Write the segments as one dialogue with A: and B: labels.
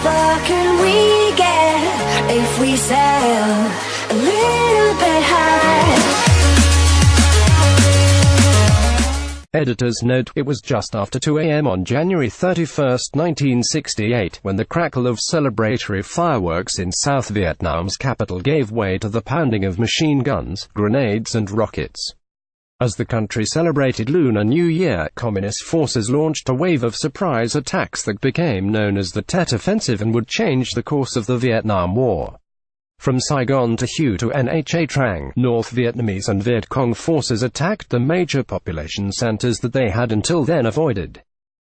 A: far can we get if we sail a little bit high?
B: Editor's note: it was just after 2 a.m. on January 31, 1968, when the crackle of celebratory fireworks in South Vietnam's capital gave way to the pounding of machine guns, grenades and rockets. As the country celebrated Lunar New Year, Communist forces launched a wave of surprise attacks that became known as the Tet Offensive and would change the course of the Vietnam War. From Saigon to Hue to Nha Trang, North Vietnamese and Viet Cong forces attacked the major population centers that they had until then avoided.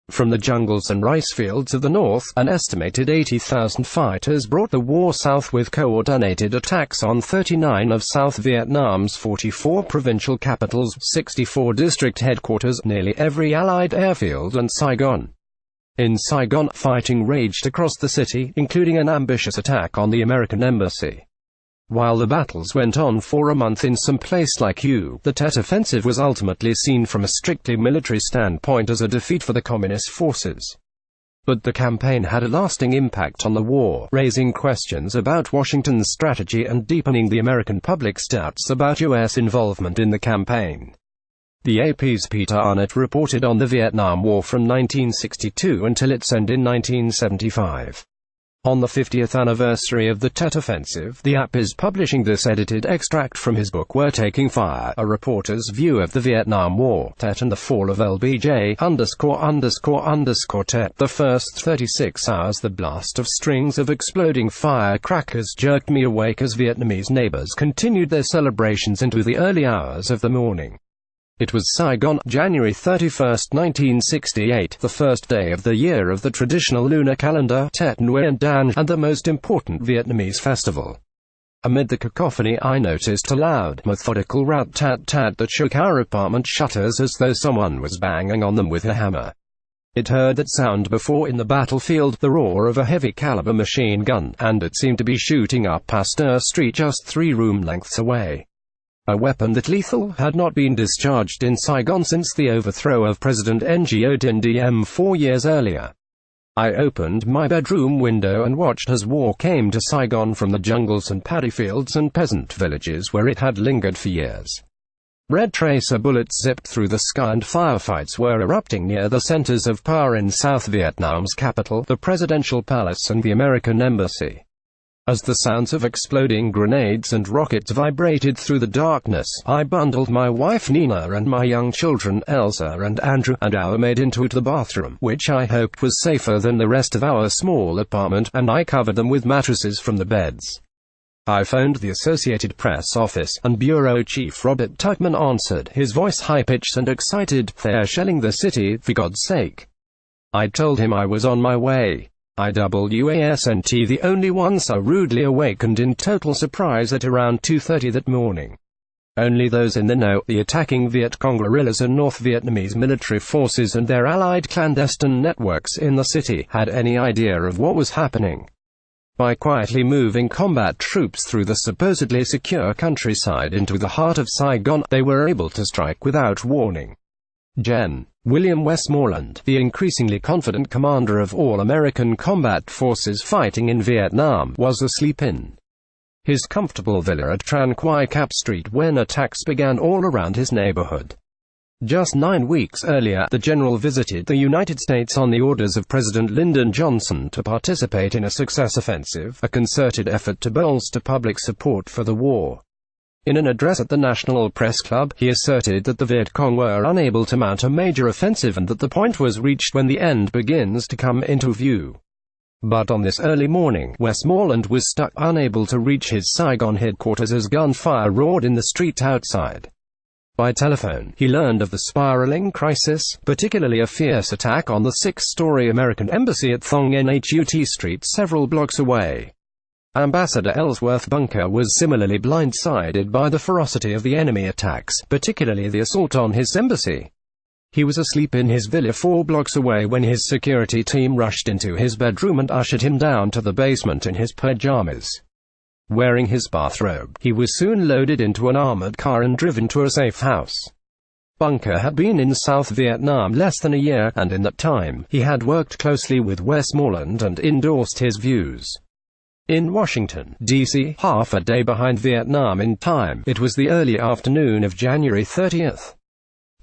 B: From the jungles and rice fields of the north, an estimated 80,000 fighters brought the war south with coordinated attacks on 39 of South Vietnam's 44 provincial capitals, 64 district headquarters, nearly every Allied airfield and Saigon. In Saigon, fighting raged across the city, including an ambitious attack on the American embassy. While the battles went on for a month in some place like Hue, the Tet Offensive was ultimately seen from a strictly military standpoint as a defeat for the Communist forces. But the campaign had a lasting impact on the war, raising questions about Washington's strategy and deepening the American public's doubts about U.S. involvement in the campaign. The AP's Peter Arnott reported on the Vietnam War from 1962 until its end in 1975. On the 50th anniversary of the Tet Offensive, the AP is publishing this edited extract from his book We're Taking Fire, A Reporter's View of the Vietnam War, Tet and the Fall of LBJ, ____Tet. The first 36 hours the blast of strings of exploding firecrackers jerked me awake as Vietnamese neighbors continued their celebrations into the early hours of the morning. It was Saigon, January 31, 1968, the first day of the year of the traditional lunar calendar, Tet Nguyen Dan, and the most important Vietnamese festival. Amid the cacophony I noticed a loud, methodical rat-tat-tat that shook our apartment shutters as though someone was banging on them with a hammer. It heard that sound before in the battlefield, the roar of a heavy-caliber machine gun, and it seemed to be shooting up Pasteur Street just 3 room lengths away. A weapon that lethal had not been discharged in Saigon since the overthrow of President Ngo Dinh Diem 4 years earlier. I opened my bedroom window and watched as war came to Saigon from the jungles and paddy fields and peasant villages where it had lingered for years. Red tracer bullets zipped through the sky and firefights were erupting near the centers of power in South Vietnam's capital, the presidential palace and the American embassy. As the sounds of exploding grenades and rockets vibrated through the darkness, I bundled my wife Nina and my young children, Elsa and Andrew, and our maid into the bathroom, which I hoped was safer than the rest of our small apartment, and I covered them with mattresses from the beds. I phoned the Associated Press office, and Bureau Chief Robert Tuchman answered, his voice high-pitched and excited. "They're shelling the city, for God's sake." I told him I was on my way. IWASNT the only one so rudely awakened in total surprise at around 2:30 that morning. Only those in the know, the attacking Viet Cong guerrillas and North Vietnamese military forces and their allied clandestine networks in the city, had any idea of what was happening. By quietly moving combat troops through the supposedly secure countryside into the heart of Saigon, they were able to strike without warning. Gen. William Westmoreland, the increasingly confident commander of all American combat forces fighting in Vietnam, was asleep in his comfortable villa at Tran Quai Cap Street when attacks began all around his neighborhood. Just 9 weeks earlier, the general visited the United States on the orders of President Lyndon Johnson to participate in a success offensive, a concerted effort to bolster public support for the war. In an address at the National Press Club, he asserted that the Viet Cong were unable to mount a major offensive and that the point was reached when the end begins to come into view. But on this early morning, Westmoreland was stuck, unable to reach his Saigon headquarters as gunfire roared in the street outside. By telephone, he learned of the spiraling crisis, particularly a fierce attack on the 6-story American embassy at Thong Nhut Street several blocks away. Ambassador Ellsworth Bunker was similarly blindsided by the ferocity of the enemy attacks, particularly the assault on his embassy. He was asleep in his villa 4 blocks away when his security team rushed into his bedroom and ushered him down to the basement in his pajamas. Wearing his bathrobe, he was soon loaded into an armored car and driven to a safe house. Bunker had been in South Vietnam less than a year, and in that time, he had worked closely with Westmoreland and endorsed his views. In Washington, D.C., half a day behind Vietnam in time, it was the early afternoon of January 30th.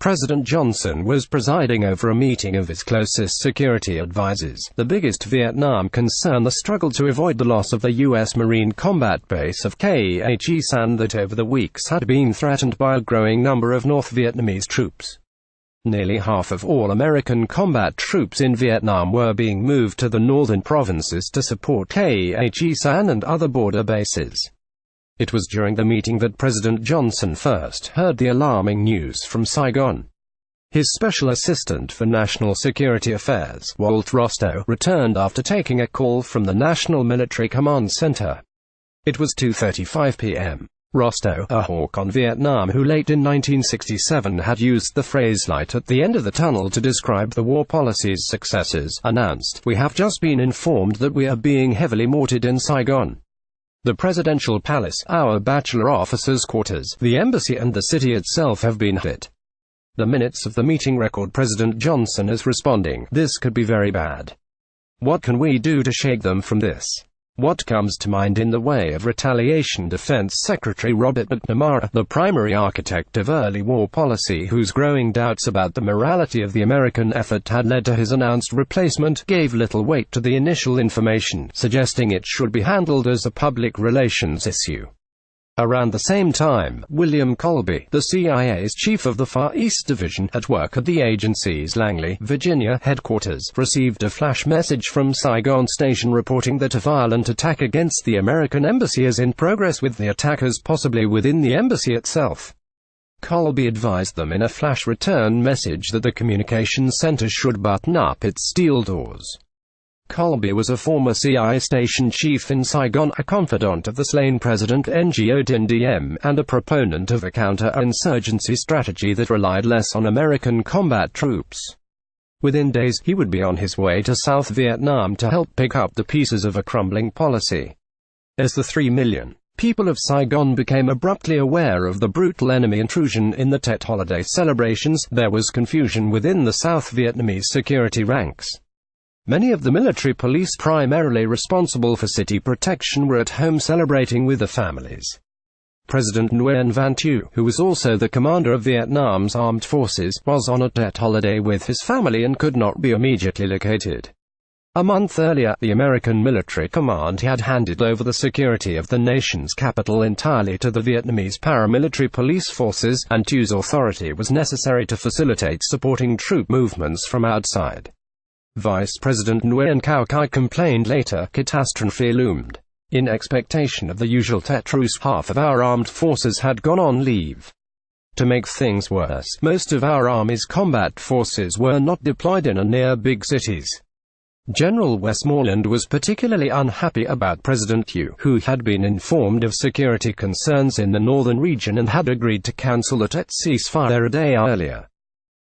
B: President Johnson was presiding over a meeting of his closest security advisors. The biggest Vietnam concern, the struggle to avoid the loss of the U.S. Marine combat base of Khe Sanh that over the weeks had been threatened by a growing number of North Vietnamese troops. Nearly half of all American combat troops in Vietnam were being moved to the northern provinces to support Khe Sanh and other border bases. It was during the meeting that President Johnson first heard the alarming news from Saigon. His Special Assistant for National Security Affairs, Walt Rostow, returned after taking a call from the National Military Command Center. It was 2:35 p.m. Rostow, a hawk on Vietnam who late in 1967 had used the phrase "light at the end of the tunnel" to describe the war policy's successes, announced, "We have just been informed that we are being heavily mortared in Saigon. The presidential palace, our bachelor officers' quarters, the embassy and the city itself have been hit." The minutes of the meeting record President Johnson as responding, "This could be very bad. What can we do to shake them from this?" What comes to mind in the way of retaliation? Defense Secretary Robert McNamara, the primary architect of early war policy, whose growing doubts about the morality of the American effort had led to his announced replacement, gave little weight to the initial information, suggesting it should be handled as a public relations issue. Around the same time, William Colby, the CIA's chief of the Far East Division, at work at the agency's Langley, Virginia, headquarters, received a flash message from Saigon Station reporting that a violent attack against the American embassy is in progress, with the attackers possibly within the embassy itself. Colby advised them in a flash return message that the communications center should button up its steel doors. Colby was a former CIA station chief in Saigon, a confidant of the slain President Ngo Dinh Diem, and a proponent of a counter-insurgency strategy that relied less on American combat troops. Within days, he would be on his way to South Vietnam to help pick up the pieces of a crumbling policy. As the 3 million people of Saigon became abruptly aware of the brutal enemy intrusion in the Tet holiday celebrations, there was confusion within the South Vietnamese security ranks. Many of the military police primarily responsible for city protection were at home celebrating with their families. President Nguyen Van Thieu, who was also the commander of Vietnam's armed forces, was on a Tet holiday with his family and could not be immediately located. A month earlier, the American military command had handed over the security of the nation's capital entirely to the Vietnamese paramilitary police forces, and Thieu's authority was necessary to facilitate supporting troop movements from outside. Vice President Nguyen Cao Khai complained later, "Catastrophe loomed. In expectation of the usual Tet truce, half of our armed forces had gone on leave. To make things worse, most of our Army's combat forces were not deployed in or near big cities." General Westmoreland was particularly unhappy about President Thieu, who had been informed of security concerns in the northern region and had agreed to cancel the Tet ceasefire a day earlier.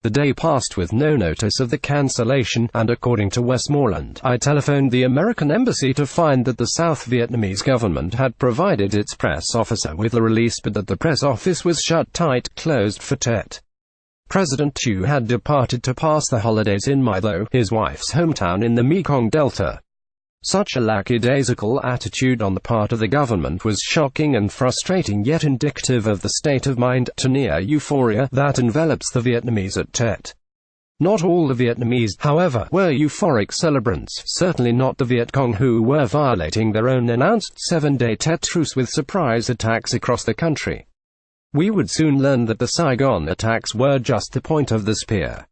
B: The day passed with no notice of the cancellation, and according to Westmoreland, "I telephoned the American embassy to find that the South Vietnamese government had provided its press officer with the release, but that the press office was shut tight, closed for Tet." President Thieu had departed to pass the holidays in My Tho, his wife's hometown in the Mekong Delta. Such a lackadaisical attitude on the part of the government was shocking and frustrating, yet indicative of the state of mind, to near euphoria, that envelops the Vietnamese at Tet. Not all the Vietnamese, however, were euphoric celebrants, certainly not the Viet Cong, who were violating their own announced 7-day Tet truce with surprise attacks across the country. We would soon learn that the Saigon attacks were just the point of the spear.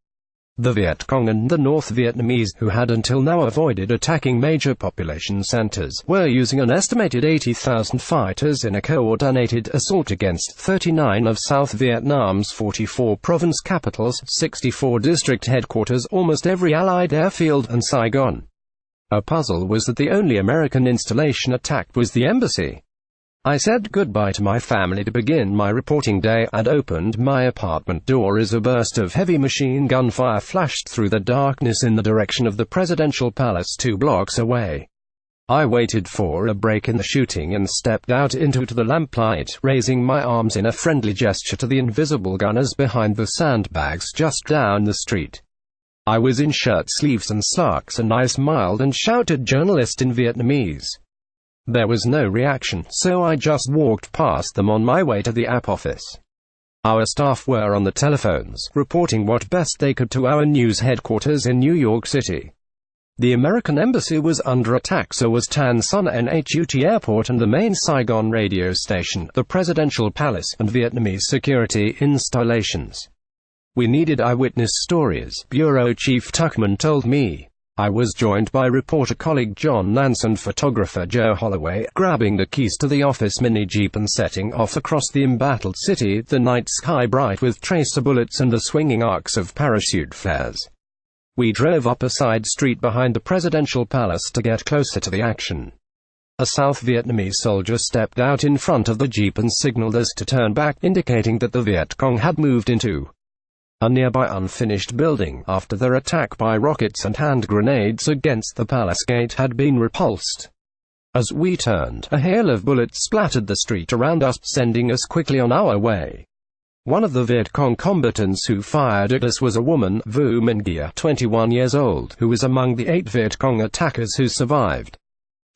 B: The Viet Cong and the North Vietnamese, who had until now avoided attacking major population centers, were using an estimated 80,000 fighters in a coordinated assault against 39 of South Vietnam's 44 province capitals, 64 district headquarters, almost every Allied airfield, and Saigon. A puzzle was that the only American installation attacked was the embassy. I said goodbye to my family to begin my reporting day, and opened my apartment door as a burst of heavy machine gun fire flashed through the darkness in the direction of the presidential palace 2 blocks away. I waited for a break in the shooting and stepped out into the lamplight, raising my arms in a friendly gesture to the invisible gunners behind the sandbags just down the street. I was in shirt sleeves and slacks, and I smiled and shouted "journalist" in Vietnamese. There was no reaction, so I just walked past them on my way to the app office. Our staff were on the telephones, reporting what best they could to our news headquarters in New York City. The American embassy was under attack, so was Tan Son Nhut Airport and the main Saigon radio station, the presidential palace, and Vietnamese security installations. We needed eyewitness stories, Bureau Chief Tuckman told me. I was joined by reporter colleague John Nance and photographer Joe Holloway, grabbing the keys to the office mini-jeep and setting off across the embattled city, the night sky bright with tracer bullets and the swinging arcs of parachute flares. We drove up a side street behind the presidential palace to get closer to the action. A South Vietnamese soldier stepped out in front of the jeep and signaled us to turn back, indicating that the Viet Cong had moved into a nearby unfinished building after their attack by rockets and hand grenades against the palace gate had been repulsed. As we turned, a hail of bullets splattered the street around us, sending us quickly on our way. One of the Viet Cong combatants who fired at us was a woman, Vu Minh Gia, 21 years old, who was among the 8 Viet Cong attackers who survived.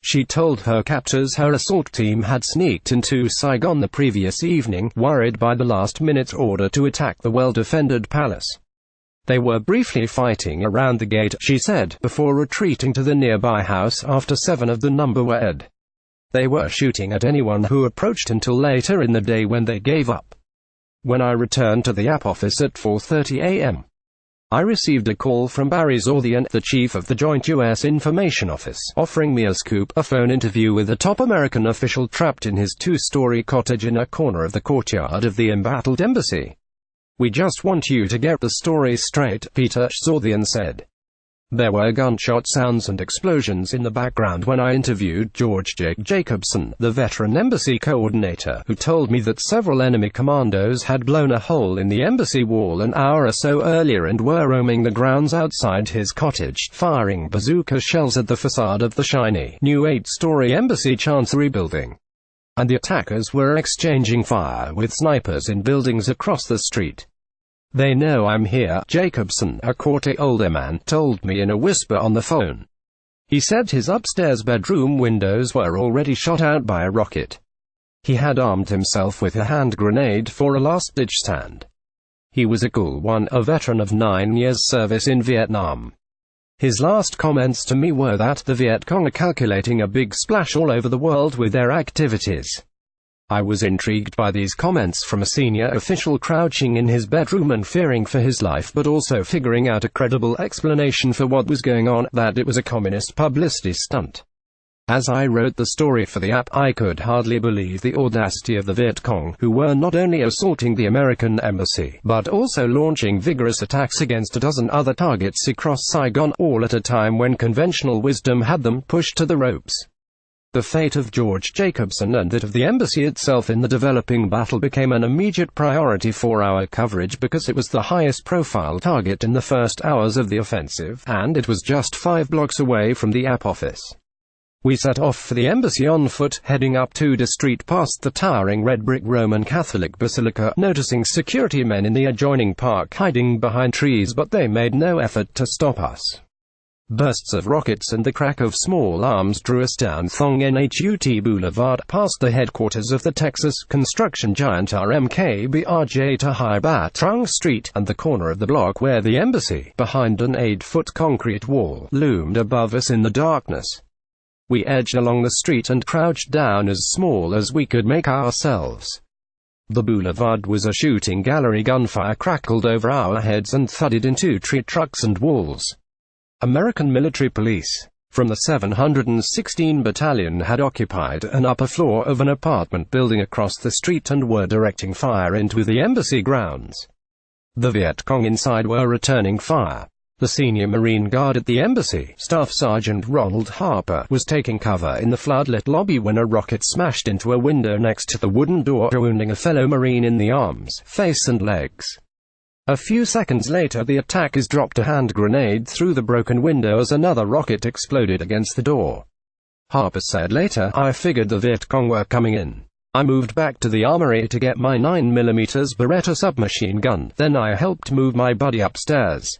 B: She told her captors her assault team had sneaked into Saigon the previous evening, worried by the last-minute order to attack the well-defended palace. They were briefly fighting around the gate, she said, before retreating to the nearby house after 7 of the number were dead. They were shooting at anyone who approached until later in the day when they gave up. When I returned to the app office at 4:30 a.m., I received a call from Barry Zordian, the chief of the Joint U.S. Information Office, offering me a scoop, a phone interview with a top American official trapped in his 2-story cottage in a corner of the courtyard of the embattled embassy. "We just want you to get the story straight," Peter Zordian said. There were gunshot sounds and explosions in the background when I interviewed George J. Jacobson, the veteran embassy coordinator, who told me that several enemy commandos had blown a hole in the embassy wall an hour or so earlier and were roaming the grounds outside his cottage, firing bazooka shells at the facade of the shiny, new 8-story embassy chancery building. And the attackers were exchanging fire with snipers in buildings across the street. "They know I'm here," Jacobson, a 40-older man, told me in a whisper on the phone. He said his upstairs bedroom windows were already shot out by a rocket. He had armed himself with a hand grenade for a last-ditch stand. He was a cool one, a veteran of 9 years' service in Vietnam. His last comments to me were that the Viet Cong are calculating a big splash all over the world with their activities. I was intrigued by these comments from a senior official crouching in his bedroom and fearing for his life, but also figuring out a credible explanation for what was going on, that it was a communist publicity stunt. As I wrote the story for the app, I could hardly believe the audacity of the Viet Cong, who were not only assaulting the American embassy, but also launching vigorous attacks against a dozen other targets across Saigon, all at a time when conventional wisdom had them pushed to the ropes. The fate of George Jacobson and that of the embassy itself in the developing battle became an immediate priority for our coverage because it was the highest-profile target in the first hours of the offensive, and it was just 5 blocks away from the app office. We set off for the embassy on foot, heading up Tudor Street past the towering red-brick Roman Catholic Basilica, noticing security men in the adjoining park hiding behind trees, but they made no effort to stop us. Bursts of rockets and the crack of small arms drew us down Thong Nhut Boulevard, past the headquarters of the Texas construction giant RMKBRJ to Hai Ba Trung Street, and the corner of the block where the embassy, behind an 8-foot concrete wall, loomed above us in the darkness. We edged along the street and crouched down as small as we could make ourselves. The boulevard was a shooting gallery. Gunfire crackled over our heads and thudded into tree trucks and walls. American military police from the 716 Battalion had occupied an upper floor of an apartment building across the street and were directing fire into the embassy grounds. The Viet Cong inside were returning fire. The senior Marine guard at the embassy, Staff Sergeant Ronald Harper, was taking cover in the floodlit lobby when a rocket smashed into a window next to the wooden door, wounding a fellow Marine in the arms, face and legs. A few seconds later, the attackers dropped a hand grenade through the broken window as another rocket exploded against the door. Harper said later, "I figured the Viet Cong were coming in. I moved back to the armory to get my 9mm Beretta submachine gun, then I helped move my buddy upstairs.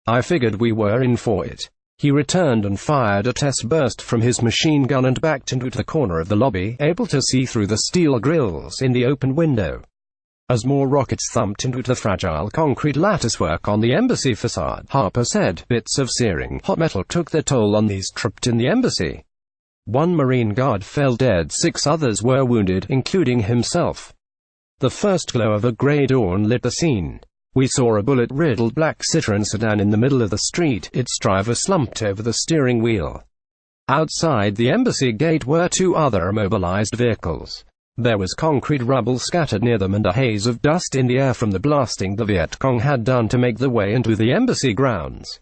B: I figured we were in for it." He returned and fired a test burst from his machine gun and backed into the corner of the lobby, able to see through the steel grills in the open window. As more rockets thumped into the fragile concrete latticework on the embassy facade, Harper said, bits of searing hot metal took their toll on these trapped in the embassy. One Marine guard fell dead, 6 others were wounded, including himself. The first glow of a grey dawn lit the scene. We saw a bullet-riddled black Citroen sedan in the middle of the street, its driver slumped over the steering wheel. Outside the embassy gate were 2 other immobilized vehicles. There was concrete rubble scattered near them and a haze of dust in the air from the blasting the Viet Cong had done to make the way into the embassy grounds.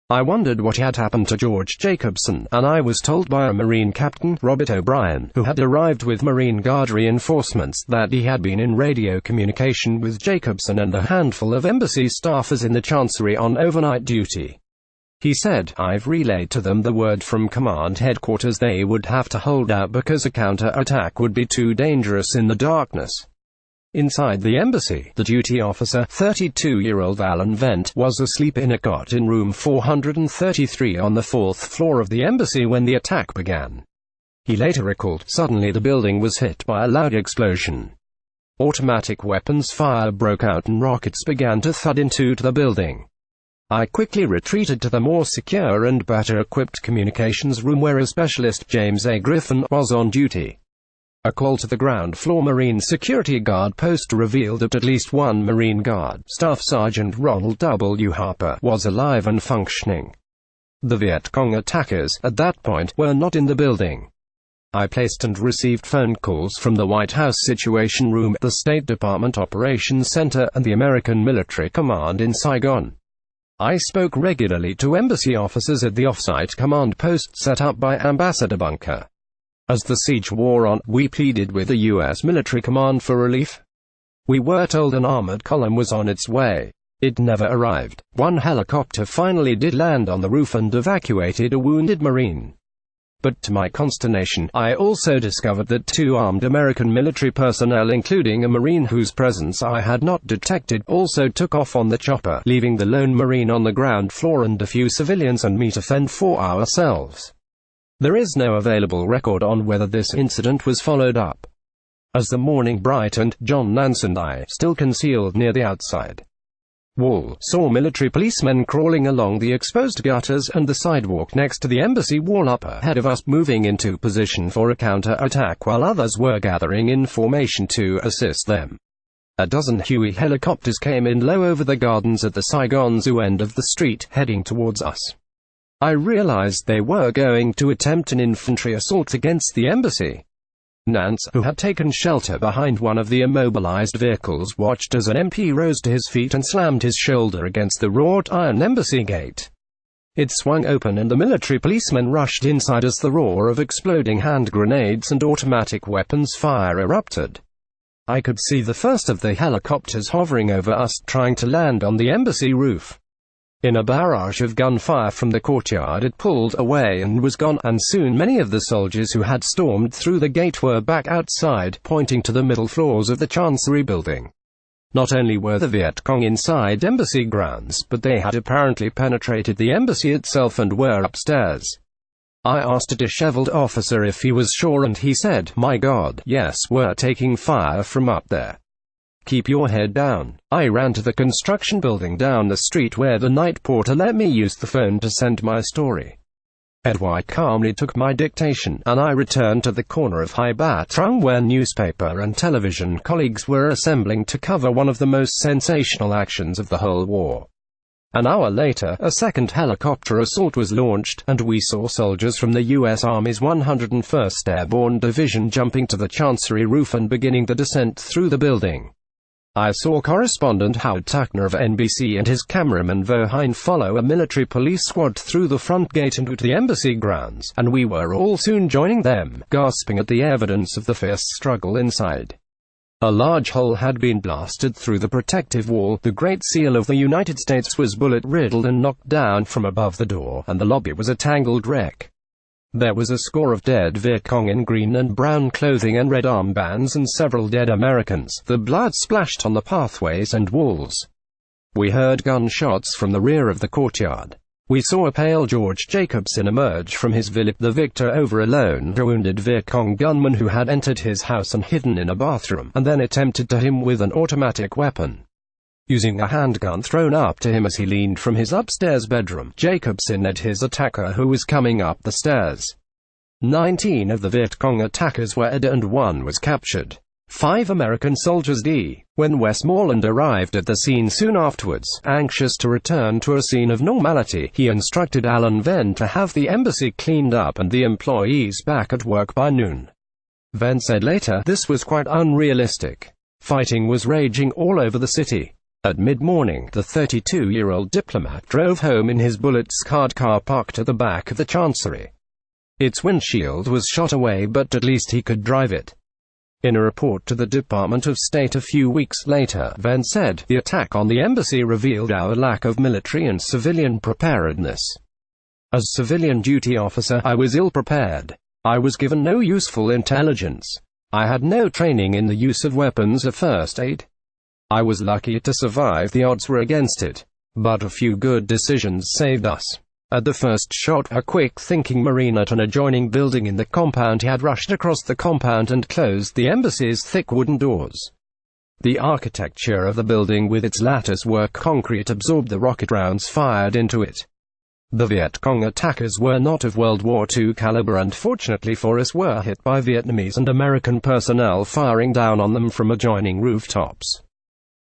B: I wondered what had happened to George Jacobson, and I was told by a Marine Captain, Robert O'Brien, who had arrived with Marine Guard reinforcements, that he had been in radio communication with Jacobson and a handful of embassy staffers in the Chancery on overnight duty. He said, "I've relayed to them the word from command headquarters they would have to hold out because a counter-attack would be too dangerous in the darkness." Inside the embassy, the duty officer, 32-year-old Alan Vent, was asleep in a cot in room 433 on the 4th floor of the embassy when the attack began. He later recalled, "Suddenly the building was hit by a loud explosion. Automatic weapons fire broke out and rockets began to thud into the building. I quickly retreated to the more secure and better-equipped communications room where a specialist, James A. Griffin, was on duty." A call to the ground-floor Marine Security Guard post revealed that at least one Marine Guard, Staff Sergeant Ronald W. Harper, was alive and functioning. The Viet Cong attackers, at that point, were not in the building. I placed and received phone calls from the White House Situation Room, the State Department Operations Center, and the American Military Command in Saigon. I spoke regularly to embassy officers at the off-site command post set up by Ambassador Bunker. As the siege wore on, we pleaded with the U.S. military command for relief. We were told an armored column was on its way. It never arrived. One helicopter finally did land on the roof and evacuated a wounded Marine. But to my consternation, I also discovered that 2 armed American military personnel, including a Marine whose presence I had not detected, also took off on the chopper, leaving the lone Marine on the ground floor and a few civilians and me to fend for ourselves. There is no available record on whether this incident was followed up. As the morning brightened, John Nance and I, still concealed near the outside wall, saw military policemen crawling along the exposed gutters and the sidewalk next to the embassy wall up ahead of us, moving into position for a counter-attack while others were gathering in formation to assist them. A dozen Huey helicopters came in low over the gardens at the Saigon Zoo end of the street, heading towards us. I realized they were going to attempt an infantry assault against the embassy. Nance, who had taken shelter behind one of the immobilized vehicles, watched as an MP rose to his feet and slammed his shoulder against the wrought iron embassy gate. It swung open and the military policemen rushed inside as the roar of exploding hand grenades and automatic weapons fire erupted. I could see the first of the helicopters hovering over us, trying to land on the embassy roof. In a barrage of gunfire from the courtyard it pulled away and was gone, and soon many of the soldiers who had stormed through the gate were back outside, pointing to the middle floors of the Chancery building. Not only were the Viet Cong inside embassy grounds, but they had apparently penetrated the embassy itself and were upstairs. I asked a disheveled officer if he was sure and he said, "My God, yes, we're taking fire from up there. Keep your head down." I ran to the construction building down the street where the night porter let me use the phone to send my story. Ed White calmly took my dictation, and I returned to the corner of Hai Ba Trung where newspaper and television colleagues were assembling to cover one of the most sensational actions of the whole war. An hour later, a second helicopter assault was launched, and we saw soldiers from the U.S. Army's 101st Airborne Division jumping to the Chancery roof and beginning the descent through the building. I saw correspondent Howard Tuckner of NBC and his cameraman Vo Hein follow a military police squad through the front gate into the embassy grounds, and we were all soon joining them, gasping at the evidence of the fierce struggle inside. A large hole had been blasted through the protective wall, the Great Seal of the United States was bullet-riddled and knocked down from above the door, and the lobby was a tangled wreck. There was a score of dead Viet Cong in green and brown clothing and red armbands and several dead Americans. The blood splashed on the pathways and walls. We heard gunshots from the rear of the courtyard. We saw a pale George Jacobson emerge from his villa, the victor over a lone, wounded Viet Cong gunman who had entered his house and hidden in a bathroom, and then attempted to him with an automatic weapon. Using a handgun thrown up to him as he leaned from his upstairs bedroom, Jacobson led his attacker who was coming up the stairs. 19 of the Viet Cong attackers were dead and 1 was captured. 5 American soldiers died. When Westmoreland arrived at the scene soon afterwards, anxious to return to a scene of normality, he instructed Alan Venn to have the embassy cleaned up and the employees back at work by noon. Venn said later, this was quite unrealistic. Fighting was raging all over the city. At mid-morning, the 32-year-old diplomat drove home in his bullet-scarred car parked at the back of the Chancery. Its windshield was shot away, but at least he could drive it. In a report to the Department of State a few weeks later, Venn said, the attack on the embassy revealed our lack of military and civilian preparedness. As civilian duty officer, I was ill-prepared. I was given no useful intelligence. I had no training in the use of weapons or first aid. I was lucky to survive, the odds were against it. But a few good decisions saved us. At the first shot, a quick-thinking Marine at an adjoining building in the compound had rushed across the compound and closed the embassy's thick wooden doors. The architecture of the building with its lattice-work concrete absorbed the rocket rounds fired into it. The Viet Cong attackers were not of World War II caliber and fortunately for us were hit by Vietnamese and American personnel firing down on them from adjoining rooftops.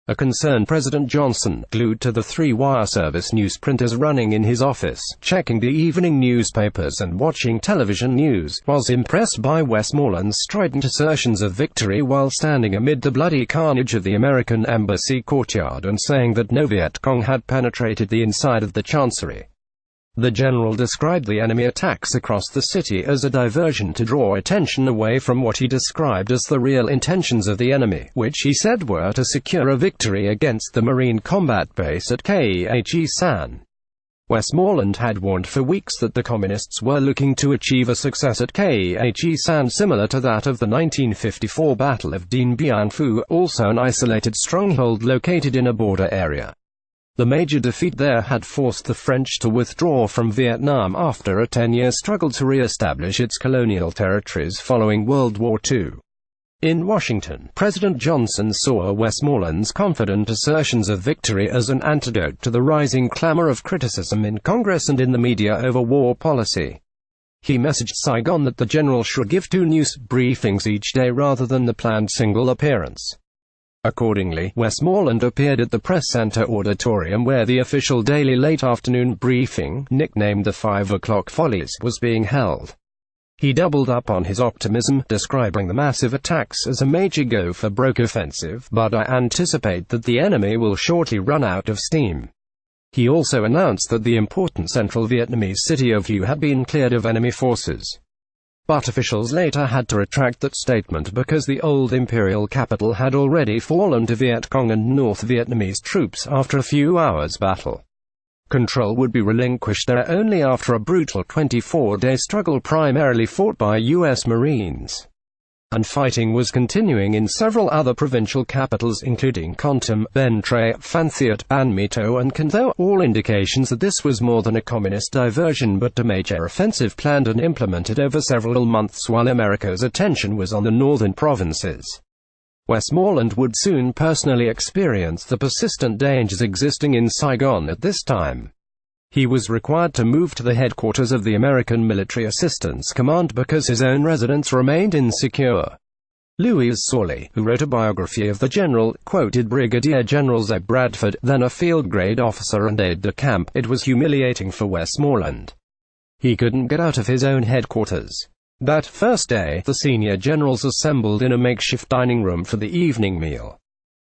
B: A concerned President Johnson, glued to the 3-wire service newsprinters running in his office, checking the evening newspapers and watching television news, was impressed by Westmoreland's strident assertions of victory while standing amid the bloody carnage of the American embassy courtyard and saying that no Viet Cong had penetrated the inside of the Chancery. The general described the enemy attacks across the city as a diversion to draw attention away from what he described as the real intentions of the enemy, which he said were to secure a victory against the Marine combat base at Khe San. Westmoreland had warned for weeks that the Communists were looking to achieve a success at Khe San similar to that of the 1954 Battle of Dien Bien Phu, also an isolated stronghold located in a border area. The major defeat there had forced the French to withdraw from Vietnam after a 10-year struggle to re-establish its colonial territories following World War II. In Washington, President Johnson saw Westmoreland's confident assertions of victory as an antidote to the rising clamor of criticism in Congress and in the media over war policy. He messaged Saigon that the general should give 2 news briefings each day rather than the planned single appearance. Accordingly, Westmoreland appeared at the Press Center auditorium where the official daily late afternoon briefing, nicknamed the 5 o'clock Follies, was being held. He doubled up on his optimism, describing the massive attacks as a major go-for-broke offensive, but I anticipate that the enemy will shortly run out of steam. He also announced that the important central Vietnamese city of Hue had been cleared of enemy forces. But officials later had to retract that statement because the old imperial capital had already fallen to Viet Cong and North Vietnamese troops after a few hours' battle. Control would be relinquished there only after a brutal 24-day struggle primarily fought by U.S. Marines. And fighting was continuing in several other provincial capitals including Con Tum, Bien Tre, Phan Thiet, Ban My Tho and Can Tho, all indications that this was more than a communist diversion but a major offensive planned and implemented over several months while America's attention was on the northern provinces. Westmoreland would soon personally experience the persistent dangers existing in Saigon at this time. He was required to move to the headquarters of the American Military Assistance Command because his own residence remained insecure. Louis Sorley, who wrote a biography of the general, quoted Brigadier General Zeb Bradford, then a field-grade officer and aide-de-camp, "It was humiliating for Westmoreland. He couldn't get out of his own headquarters." That first day, the senior generals assembled in a makeshift dining room for the evening meal.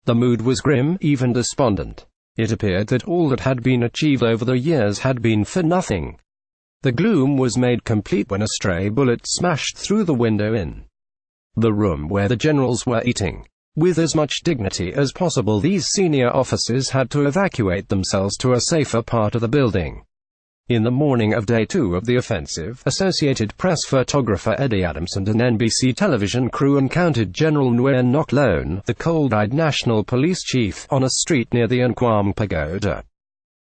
B: The mood was grim, even despondent. It appeared that all that had been achieved over the years had been for nothing. The gloom was made complete when a stray bullet smashed through the window in the room where the generals were eating. With as much dignity as possible, these senior officers had to evacuate themselves to a safer part of the building. In the morning of Day 2 of the offensive, Associated Press photographer Eddie Adams and an NBC television crew encountered General Nguyen Ngoc Loan, the cold-eyed national police chief, on a street near the An Quam Pagoda.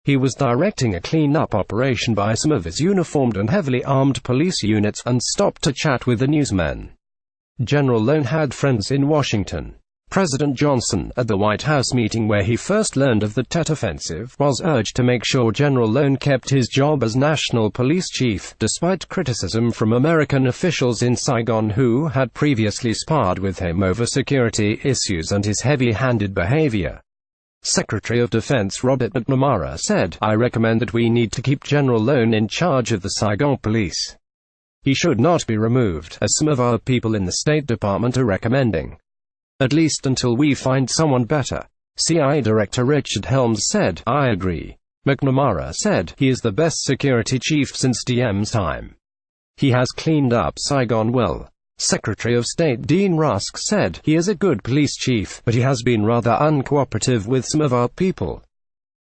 B: He was directing a clean-up operation by some of his uniformed and heavily armed police units, and stopped to chat with the newsmen. General Loan had friends in Washington. President Johnson, at the White House meeting where he first learned of the Tet Offensive, was urged to make sure General Loan kept his job as national police chief, despite criticism from American officials in Saigon who had previously sparred with him over security issues and his heavy-handed behavior. Secretary of Defense Robert McNamara said, "I recommend that we need to keep General Loan in charge of the Saigon police. He should not be removed, as some of our people in the State Department are recommending. At least until we find someone better." CIA Director Richard Helms said, "I agree." McNamara said, "He is the best security chief since Diem's time. He has cleaned up Saigon well." Secretary of State Dean Rusk said, "He is a good police chief, but he has been rather uncooperative with some of our people."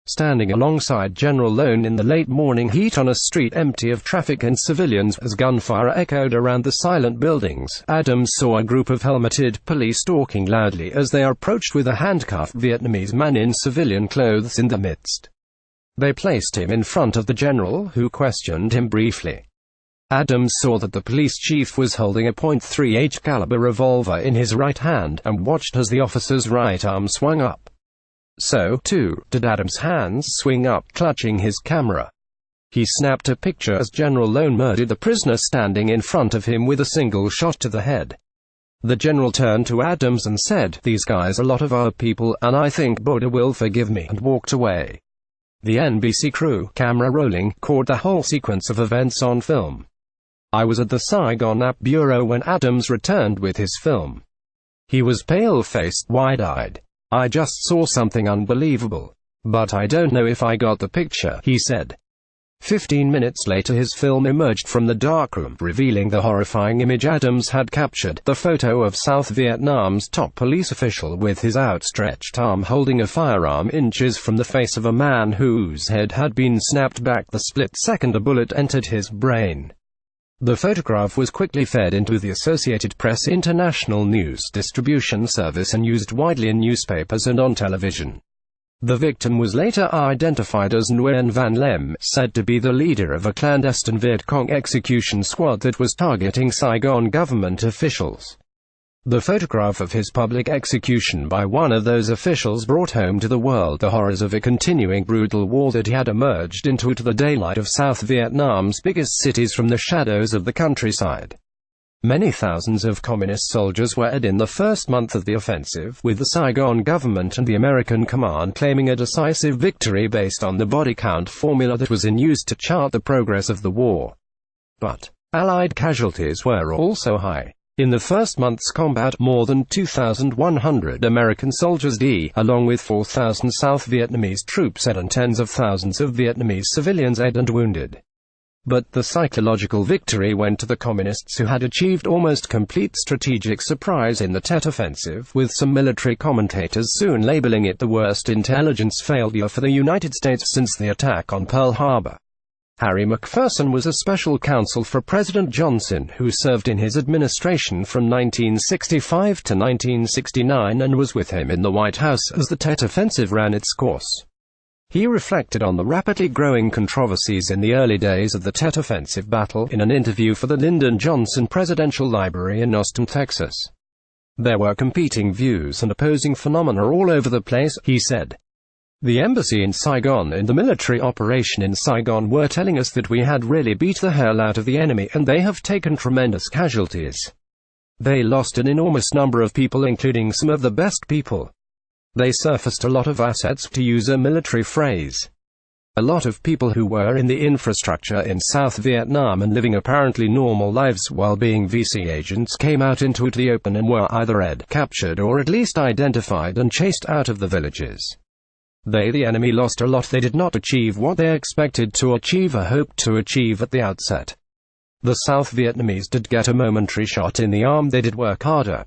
B: Standing alongside General Loan in the late morning heat on a street empty of traffic and civilians as gunfire echoed around the silent buildings, Adams saw a group of helmeted police talking loudly as they approached with a handcuffed Vietnamese man in civilian clothes in the midst. They placed him in front of the general, who questioned him briefly. Adams saw that the police chief was holding a .38 caliber revolver in his right hand, and watched as the officer's right arm swung up. So, too, did Adams' hands swing up, clutching his camera. He snapped a picture as General Loan murdered the prisoner standing in front of him with a single shot to the head. The general turned to Adams and said, "These guys are a lot of our people, and I think Buddha will forgive me," and walked away. The NBC crew, camera rolling, caught the whole sequence of events on film. I was at the Saigon App Bureau when Adams returned with his film. He was pale-faced, wide-eyed. "I just saw something unbelievable. But I don't know if I got the picture," he said. 15 minutes later his film emerged from the darkroom, revealing the horrifying image Adams had captured, the photo of South Vietnam's top police official with his outstretched arm holding a firearm inches from the face of a man whose head had been snapped back the split second a bullet entered his brain. The photograph was quickly fed into the Associated Press international news distribution service and used widely in newspapers and on television. The victim was later identified as Nguyen Van Lem, said to be the leader of a clandestine Viet Cong execution squad that was targeting Saigon government officials. The photograph of his public execution by one of those officials brought home to the world the horrors of a continuing brutal war that had emerged into the daylight of South Vietnam's biggest cities from the shadows of the countryside. Many thousands of communist soldiers were dead in the first month of the offensive, with the Saigon government and the American command claiming a decisive victory based on the body count formula that was in use to chart the progress of the war. But Allied casualties were also high. In the first month's combat, more than 2,100 American soldiers died, along with 4,000 South Vietnamese troops and tens of thousands of Vietnamese civilians dead and wounded. But the psychological victory went to the Communists, who had achieved almost complete strategic surprise in the Tet Offensive, with some military commentators soon labeling it the worst intelligence failure for the United States since the attack on Pearl Harbor. Harry McPherson was a special counsel for President Johnson, who served in his administration from 1965 to 1969 and was with him in the White House as the Tet Offensive ran its course. He reflected on the rapidly growing controversies in the early days of the Tet Offensive battle in an interview for the Lyndon Johnson Presidential Library in Austin, Texas. "There were competing views and opposing phenomena all over the place," he said. "The embassy in Saigon and the military operation in Saigon were telling us that we had really beat the hell out of the enemy, and they have taken tremendous casualties. They lost an enormous number of people, including some of the best people. They surfaced a lot of assets, to use a military phrase. A lot of people who were in the infrastructure in South Vietnam and living apparently normal lives while being VC agents came out into the open and were either dead, captured, or at least identified and chased out of the villages. The enemy, lost a lot. They did not achieve what they expected to achieve or hoped to achieve at the outset. The South Vietnamese did get a momentary shot in the arm. They did work harder.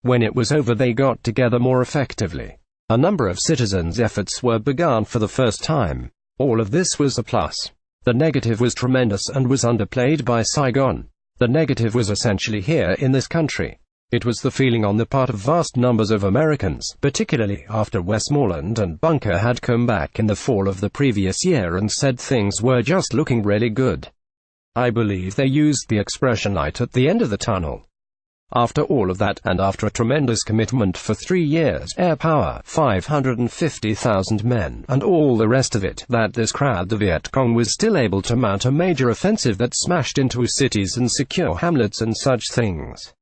B: When it was over, they got together more effectively. A number of citizens' efforts were begun for the first time. All of this was a plus. The negative was tremendous and was underplayed by Saigon. The negative was essentially here in this country. It was the feeling on the part of vast numbers of Americans, particularly after Westmoreland and Bunker had come back in the fall of the previous year and said things were just looking really good. I believe they used the expression light at the end of the tunnel. After all of that, and after a tremendous commitment for 3 years, air power, 550,000 men, and all the rest of it, that this crowd, the Viet Cong, was still able to mount a major offensive that smashed into cities and secure hamlets and such things.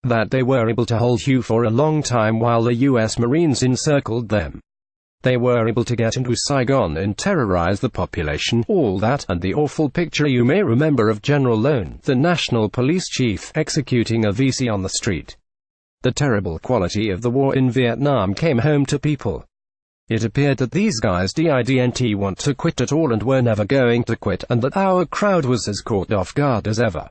B: That they were able to hold Hue for a long time while the US Marines encircled them. They were able to get into Saigon and terrorize the population, all that, and the awful picture you may remember of General Lone, the national police chief, executing a VC on the street. The terrible quality of the war in Vietnam came home to people. It appeared that these guys didn't want to quit at all and were never going to quit, and that our crowd was as caught off guard as ever.